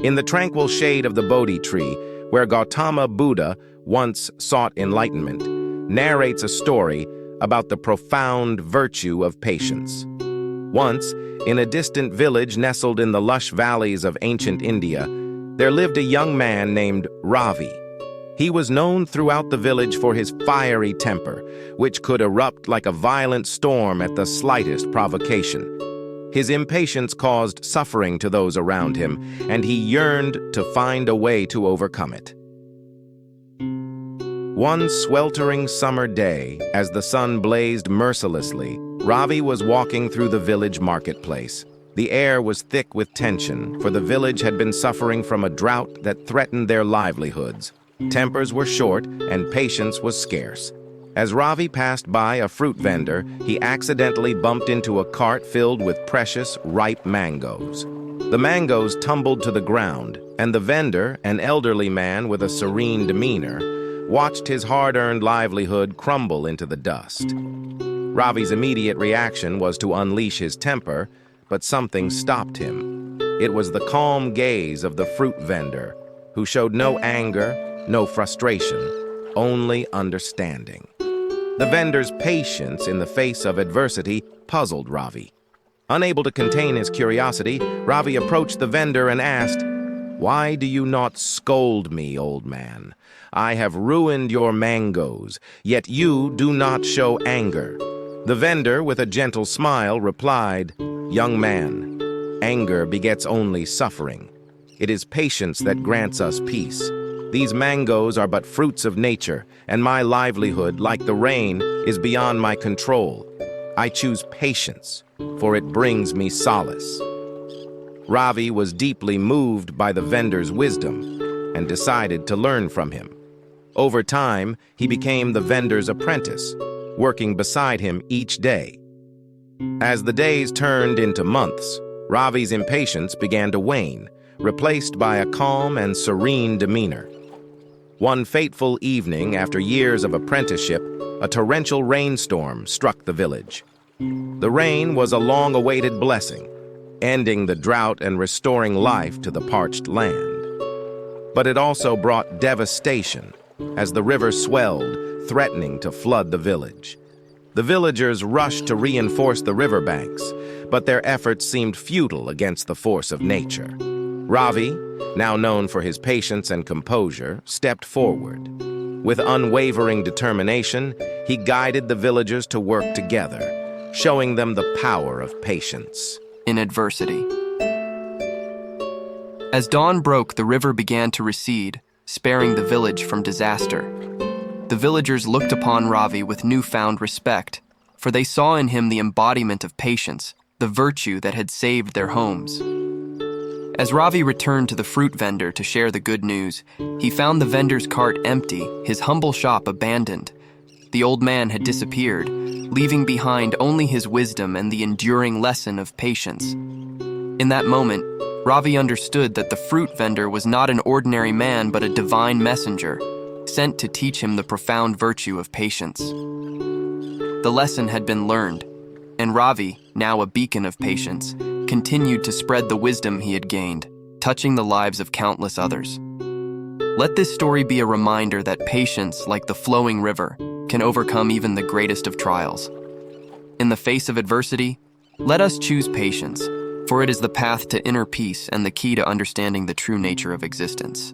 In the tranquil shade of the Bodhi tree, where Gautama Buddha once sought enlightenment, narrates a story about the profound virtue of patience. Once, in a distant village nestled in the lush valleys of ancient India, there lived a young man named Ravi. He was known throughout the village for his fiery temper, which could erupt like a violent storm at the slightest provocation. His impatience caused suffering to those around him, and he yearned to find a way to overcome it. One sweltering summer day, as the sun blazed mercilessly, Ravi was walking through the village marketplace. The air was thick with tension, for the village had been suffering from a drought that threatened their livelihoods. Tempers were short, and patience was scarce. As Ravi passed by a fruit vendor, he accidentally bumped into a cart filled with precious, ripe mangoes. The mangoes tumbled to the ground, and the vendor, an elderly man with a serene demeanor, watched his hard-earned livelihood crumble into the dust. Ravi's immediate reaction was to unleash his temper, but something stopped him. It was the calm gaze of the fruit vendor, who showed no anger, no frustration, only understanding. The vendor's patience in the face of adversity puzzled Ravi. Unable to contain his curiosity, Ravi approached the vendor and asked, "Why do you not scold me, old man? I have ruined your mangoes, yet you do not show anger." The vendor, with a gentle smile, replied, "Young man, anger begets only suffering. It is patience that grants us peace. These mangoes are but fruits of nature, and my livelihood, like the rain, is beyond my control. I choose patience, for it brings me solace." Ravi was deeply moved by the vendor's wisdom and decided to learn from him. Over time, he became the vendor's apprentice, working beside him each day. As the days turned into months, Ravi's impatience began to wane, replaced by a calm and serene demeanor. One fateful evening, after years of apprenticeship, a torrential rainstorm struck the village. The rain was a long-awaited blessing, ending the drought and restoring life to the parched land. But it also brought devastation, as the river swelled, threatening to flood the village. The villagers rushed to reinforce the riverbanks, but their efforts seemed futile against the force of nature. Ravi, now known for his patience and composure, stepped forward. With unwavering determination, he guided the villagers to work together, showing them the power of patience. In adversity. As dawn broke, the river began to recede, sparing the village from disaster. The villagers looked upon Ravi with newfound respect, for they saw in him the embodiment of patience, the virtue that had saved their homes. As Ravi returned to the fruit vendor to share the good news, he found the vendor's cart empty, his humble shop abandoned. The old man had disappeared, leaving behind only his wisdom and the enduring lesson of patience. In that moment, Ravi understood that the fruit vendor was not an ordinary man but a divine messenger, sent to teach him the profound virtue of patience. The lesson had been learned, and Ravi, now a beacon of patience, continued to spread the wisdom he had gained, touching the lives of countless others. Let this story be a reminder that patience, like the flowing river, can overcome even the greatest of trials. In the face of adversity, let us choose patience, for it is the path to inner peace and the key to understanding the true nature of existence.